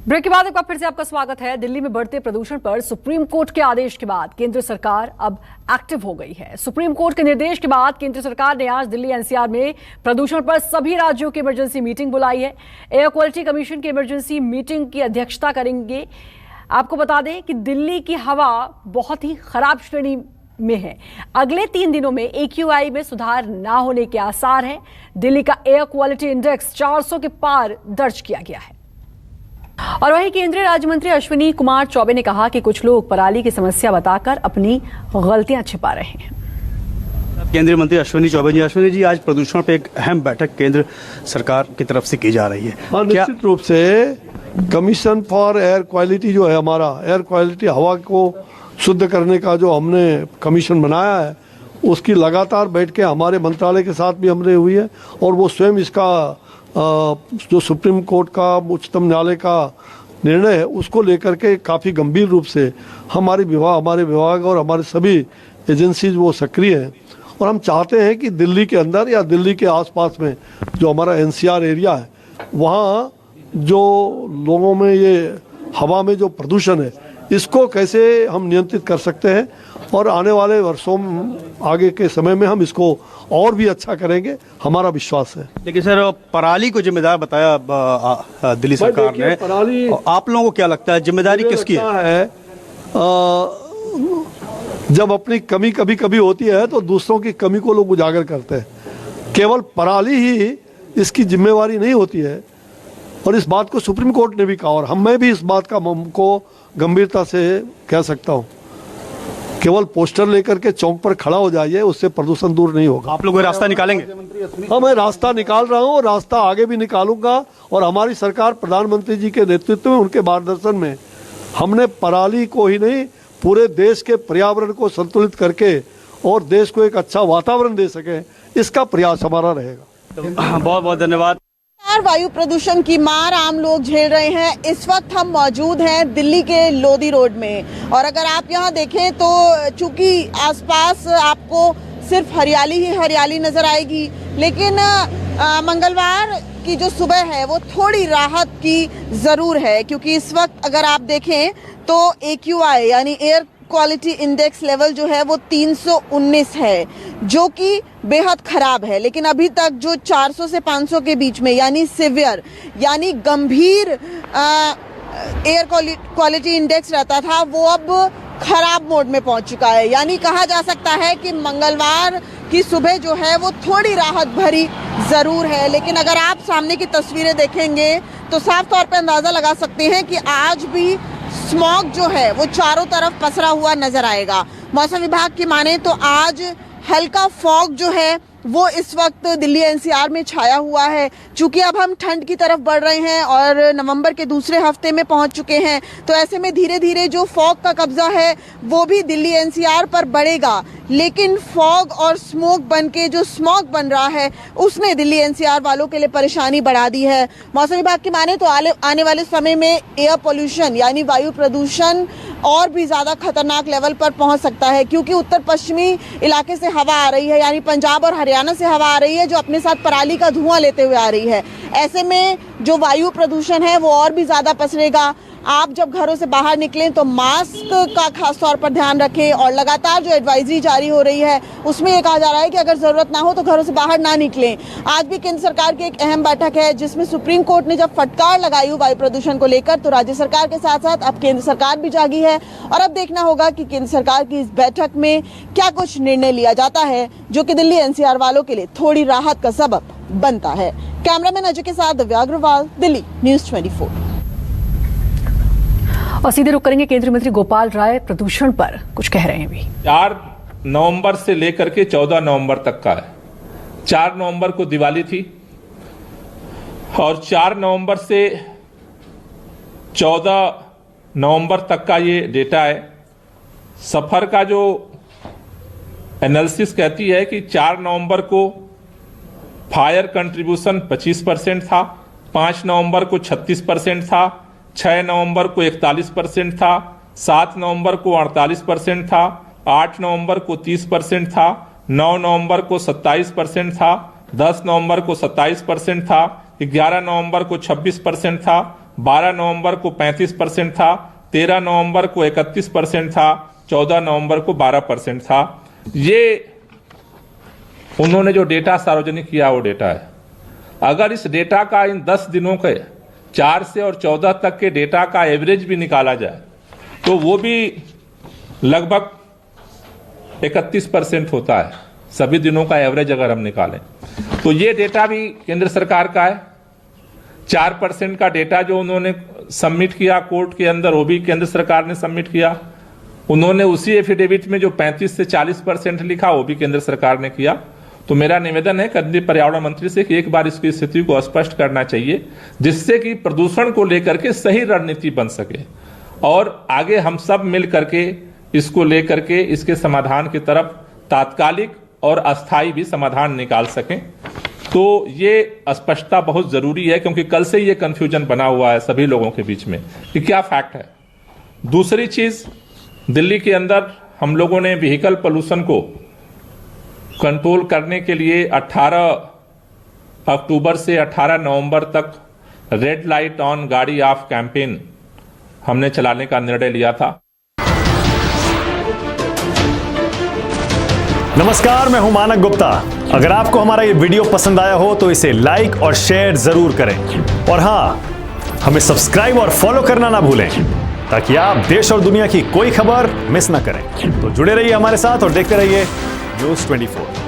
Break के बाद एक बार फिर से आपका स्वागत है। दिल्ली में बढ़ते प्रदूषण पर सुप्रीम कोर्ट के आदेश के बाद केंद्र सरकार अब एक्टिव हो गई है। सुप्रीम कोर्ट के निर्देश के बाद केंद्र सरकार ने आज दिल्ली एनसीआर में प्रदूषण पर सभी राज्यों की इमरजेंसी मीटिंग बुलाई है। एयर क्वालिटी कमीशन की इमरजेंसी मीटिंग की अध्यक्षता करेंगे। आपको बता दें कि दिल्ली की हवा बहुत ही खराब श्रेणी में है। अगले 3 दिनों में AQI में सुधार ना होने के आसार हैं। दिल्ली का एयर क्वालिटी इंडेक्स 400 के पार दर्ज किया गया है। और वहीं केंद्रीय राज्य मंत्री अश्विनी कुमार चौबे ने कहा कि कुछ लोग पराली की समस्या बताकर अपनी गलतियां छिपा रहे हैं। केंद्रीय मंत्री अश्विनी जी आज प्रदूषण पे एक अहम बैठक केंद्र सरकार की तरफ से की जा रही है। निश्चित रूप से कमीशन फॉर एयर क्वालिटी जो है, हमारा एयर क्वालिटी हवा को शुद्ध करने का जो हमने कमीशन बनाया है, उसकी लगातार बैठ के हमारे मंत्रालय के साथ भी हमने हुई है और वो स्वयं इसका जो सुप्रीम कोर्ट का उच्चतम न्यायालय का निर्णय है उसको लेकर के काफ़ी गंभीर रूप से हमारे विभाग और हमारे सभी एजेंसीज वो सक्रिय हैं। और हम चाहते हैं कि दिल्ली के अंदर या दिल्ली के आसपास में जो हमारा NCR एरिया है, वहाँ जो लोगों में ये हवा में जो प्रदूषण है, इसको कैसे हम नियंत्रित कर सकते हैं और आने वाले वर्षों आगे के समय में हम इसको और भी अच्छा करेंगे, हमारा विश्वास है। लेकिन सर, पराली को जिम्मेदार बताया दिल्ली सरकार ने। पराली आप लोगों को क्या लगता है जिम्मेदारी किसकी है? जब अपनी कमी कभी कभी होती है तो दूसरों की कमी को लोग उजागर करते हैं। केवल पराली ही इसकी जिम्मेवारी नहीं होती है और इस बात को सुप्रीम कोर्ट ने भी कहा और मैं भी इस बात को गंभीरता से कह सकता हूँ। केवल पोस्टर लेकर के चौक पर खड़ा हो जाइए, उससे प्रदूषण दूर नहीं होगा। आप लोग रास्ता निकालेंगे? हाँ, मैं रास्ता निकाल रहा हूँ और रास्ता आगे भी निकालूंगा। और हमारी सरकार प्रधानमंत्री जी के नेतृत्व में, उनके मार्गदर्शन में हमने पराली को ही नहीं, पूरे देश के पर्यावरण को संतुलित करके और देश को एक अच्छा वातावरण दे सके, इसका प्रयास हमारा रहेगा। बहुत बहुत धन्यवाद। वायु प्रदूषण की मार आम लोग झेल रहे हैं। इस वक्त हम मौजूद हैं दिल्ली के लोधी रोड में और अगर आप यहां देखें तो चूंकि आसपास आपको सिर्फ हरियाली ही हरियाली नजर आएगी, लेकिन मंगलवार की जो सुबह है वो थोड़ी राहत की जरूर है, क्योंकि इस वक्त अगर आप देखें तो AQI यानी एयर क्वालिटी इंडेक्स लेवल जो है वो 319 है, जो कि बेहद खराब है। लेकिन अभी तक जो 400 से 500 के बीच में यानी सिवियर यानी गंभीर एयर क्वालिटी इंडेक्स रहता था, वो अब खराब मोड में पहुंच चुका है। यानी कहा जा सकता है कि मंगलवार की सुबह जो है वो थोड़ी राहत भरी जरूर है। लेकिन अगर आप सामने की तस्वीरें देखेंगे तो साफ तौर पे अंदाजा लगा सकते हैं कि आज भी स्मॉग जो है वो चारों तरफ पसरा हुआ नजर आएगा। मौसम विभाग की माने तो आज हल्का फॉग जो है वो इस वक्त दिल्ली NCR में छाया हुआ है। चूंकि अब हम ठंड की तरफ बढ़ रहे हैं और नवंबर के दूसरे हफ्ते में पहुंच चुके हैं, तो ऐसे में धीरे धीरे जो फॉग का कब्जा है वो भी दिल्ली NCR पर बढ़ेगा। लेकिन फॉग और स्मोक बन के जो स्मॉग बन रहा है उसने दिल्ली NCR वालों के लिए परेशानी बढ़ा दी है। मौसम विभाग की माने तो आने वाले समय में एयर पोल्यूशन यानी वायु प्रदूषण और भी ज्यादा खतरनाक लेवल पर पहुंच सकता है, क्योंकि उत्तर पश्चिमी इलाके से हवा आ रही है, यानी पंजाब और हरियाणा से हवा आ रही है जो अपने साथ पराली का धुआं लेते हुए आ रही है। ऐसे में जो वायु प्रदूषण है वो और भी ज्यादा पसरेगा। आप जब घरों से बाहर निकलें तो मास्क का खास तौर पर ध्यान रखें और लगातार जो एडवाइजरी जारी हो रही है उसमें ये कहा जा रहा है कि अगर जरूरत ना हो तो घरों से बाहर ना निकलें। आज भी केंद्र सरकार की एक अहम बैठक है जिसमें सुप्रीम कोर्ट ने जब फटकार लगाई वायु प्रदूषण को लेकर, तो राज्य सरकार के साथ साथ अब केंद्र सरकार भी जागी है और अब देखना होगा कि केंद्र सरकार की इस बैठक में क्या कुछ निर्णय लिया जाता है जो कि दिल्ली NCR वालों के लिए थोड़ी राहत का सबब बनता है। कैमरामैन अजय के साथ दिव्या अग्रवाल, दिल्ली न्यूज़ 24। और सीधे रुक करेंगे केंद्रीय मंत्री गोपाल राय प्रदूषण पर कुछ कह रहे हैं भी। 4 नवंबर से लेकर के 14 नवंबर तक का है। 4 नवंबर को दिवाली थी और 4 नवंबर से 14 नवंबर तक का ये डेटा है। सफर का जो एनालिसिस कहती है कि 4 नवंबर को फायर कंट्रीब्यूशन 25% था, 5 नवंबर को 36% था, 6 नवंबर को 41% था, 7 नवंबर को 48% था, 8 नवंबर को 30% था, 9 नवंबर को 27% था, 10 नवंबर को 27% था, 11 नवंबर को 26% था, 12 नवंबर को 35% था, 13 नवंबर को 31% था, 14 नवंबर को 12% था। ये उन्होंने जो डेटा सार्वजनिक किया वो डेटा है। अगर इस डेटा का इन 10 दिनों के 4 से और 14 तक के डेटा का एवरेज भी निकाला जाए तो वो भी लगभग 31% होता है, सभी दिनों का एवरेज अगर हम निकालें तो ये डेटा भी केंद्र सरकार का है। 4% का डेटा जो उन्होंने सबमिट किया कोर्ट के अंदर वो भी केंद्र सरकार ने सबमिट किया। उन्होंने उसी एफिडेविट में जो 35 से 40% लिखा वो भी केंद्र सरकार ने किया। तो मेरा निवेदन है केंद्रीय पर्यावरण मंत्री से कि एक बार इसकी स्थिति को स्पष्ट करना चाहिए, जिससे कि प्रदूषण को लेकर के सही रणनीति बन सके और आगे हम सब मिल करके इसको लेकर के इसके समाधान की तरफ तात्कालिक और अस्थायी भी समाधान निकाल सकें। तो ये स्पष्टता बहुत जरूरी है, क्योंकि कल से ये कंफ्यूजन बना हुआ है सभी लोगों के बीच में कि क्या फैक्ट है। दूसरी चीज, दिल्ली के अंदर हम लोगों ने व्हीकल पोल्यूशन को कंट्रोल करने के लिए 18 अक्टूबर से 18 नवंबर तक रेड लाइट ऑन गाड़ी ऑफ कैंपेन हमने चलाने का निर्णय लिया था। नमस्कार, मैं हूं मानक गुप्ता। अगर आपको हमारा ये वीडियो पसंद आया हो तो इसे लाइक और शेयर जरूर करें और हां, हमें सब्सक्राइब और फॉलो करना ना भूलें ताकि आप देश और दुनिया की कोई खबर मिस ना करें। तो जुड़े रहिए हमारे साथ और देखते रहिए News 24।